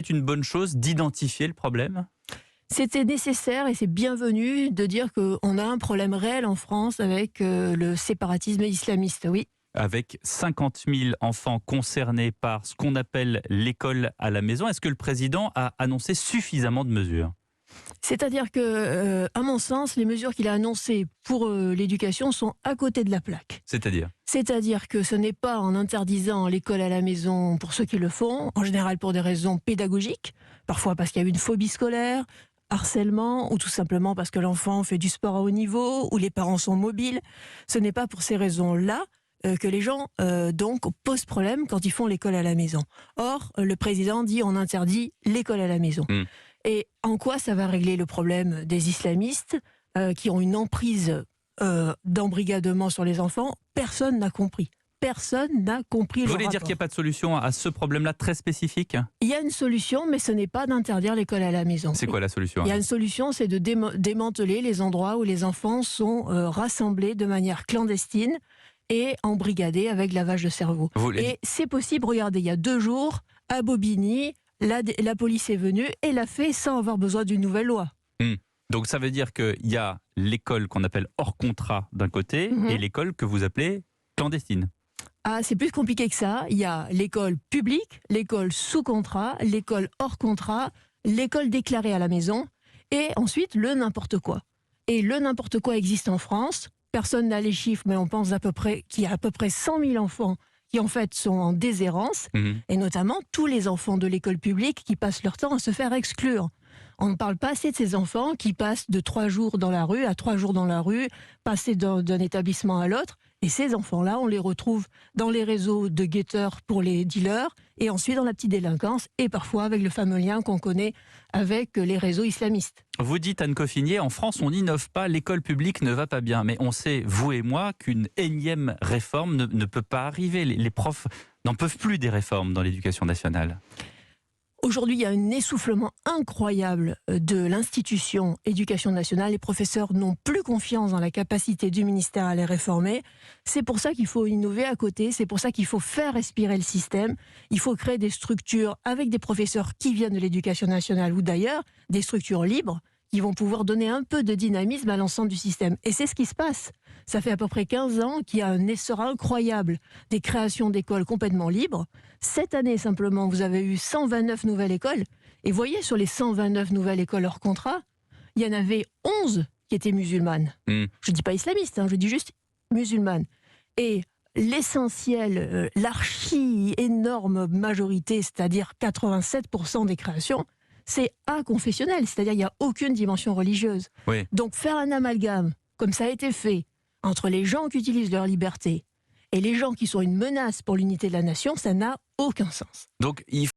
C'est une bonne chose d'identifier le problème? C'était nécessaire et c'est bienvenu de dire qu'on a un problème réel en France avec le séparatisme islamiste, oui. Avec 50 000 enfants concernés par ce qu'on appelle l'école à la maison, est-ce que le président a annoncé suffisamment de mesures? C'est-à-dire que, à mon sens, les mesures qu'il a annoncées pour l'éducation sont à côté de la plaque. C'est-à-dire? C'est-à-dire que ce n'est pas en interdisant l'école à la maison pour ceux qui le font, en général pour des raisons pédagogiques, parfois parce qu'il y a une phobie scolaire, harcèlement, ou tout simplement parce que l'enfant fait du sport à haut niveau, ou les parents sont mobiles. Ce n'est pas pour ces raisons-là que les gens donc posent problème quand ils font l'école à la maison. Or, le président dit on interdit l'école à la maison. Et en quoi ça va régler le problème des islamistes qui ont une emprise d'embrigadement sur les enfants? Personne n'a compris. Personne n'a compris le rapport. Vous voulez dire qu'il n'y a pas de solution à ce problème-là très spécifique? Il y a une solution, mais ce n'est pas d'interdire l'école à la maison. C'est quoi la solution? Il y a une solution, c'est de démanteler les endroits où les enfants sont rassemblés de manière clandestine et embrigadés avec lavage de cerveau. Et c'est possible, regardez, il y a 2 jours, à Bobigny, la police est venue et l'a fait sans avoir besoin d'une nouvelle loi. Donc ça veut dire qu'il y a l'école qu'on appelle hors contrat d'un côté et l'école que vous appelez clandestine. Ah, c'est plus compliqué que ça. Il y a l'école publique, l'école sous contrat, l'école hors contrat, l'école déclarée à la maison et ensuite le n'importe quoi. Et le n'importe quoi existe en France. Personne n'a les chiffres, mais on pense qu'il y a à peu près 100 000 enfants qui en fait sont en déshérence, et notamment tous les enfants de l'école publique qui passent leur temps à se faire exclure. On ne parle pas assez de ces enfants qui passent de 3 jours dans la rue à 3 jours dans la rue, passer d'un établissement à l'autre. Et ces enfants-là, on les retrouve dans les réseaux de guetteurs pour les dealers, et ensuite dans la petite délinquance, et parfois avec le fameux lien qu'on connaît avec les réseaux islamistes. Vous dites, Anne Coffinier, en France, on n'innove pas, l'école publique ne va pas bien. Mais on sait, vous et moi, qu'une énième réforme ne peut pas arriver. Les profs n'en peuvent plus des réformes dans l'éducation nationale. Aujourd'hui, il y a un essoufflement incroyable de l'institution éducation nationale. Les professeurs n'ont plus confiance dans la capacité du ministère à les réformer. C'est pour ça qu'il faut innover à côté. C'est pour ça qu'il faut faire respirer le système. Il faut créer des structures avec des professeurs qui viennent de l'éducation nationale ou d'ailleurs, des structures libres qui vont pouvoir donner un peu de dynamisme à l'ensemble du système. Et c'est ce qui se passe. Ça fait à peu près 15 ans qu'il y a un essor incroyable des créations d'écoles complètement libres. Cette année, simplement, vous avez eu 129 nouvelles écoles. Et voyez, sur les 129 nouvelles écoles hors contrat, il y en avait 11 qui étaient musulmanes. Je ne dis pas islamistes, je dis juste musulmanes. Et l'essentiel, l'archi-énorme majorité, c'est-à-dire 87% des créations, c'est aconfessionnel, c'est-à-dire il n'y a aucune dimension religieuse. Donc faire un amalgame, comme ça a été fait, entre les gens qui utilisent leur liberté et les gens qui sont une menace pour l'unité de la nation, ça n'a aucun sens. Donc il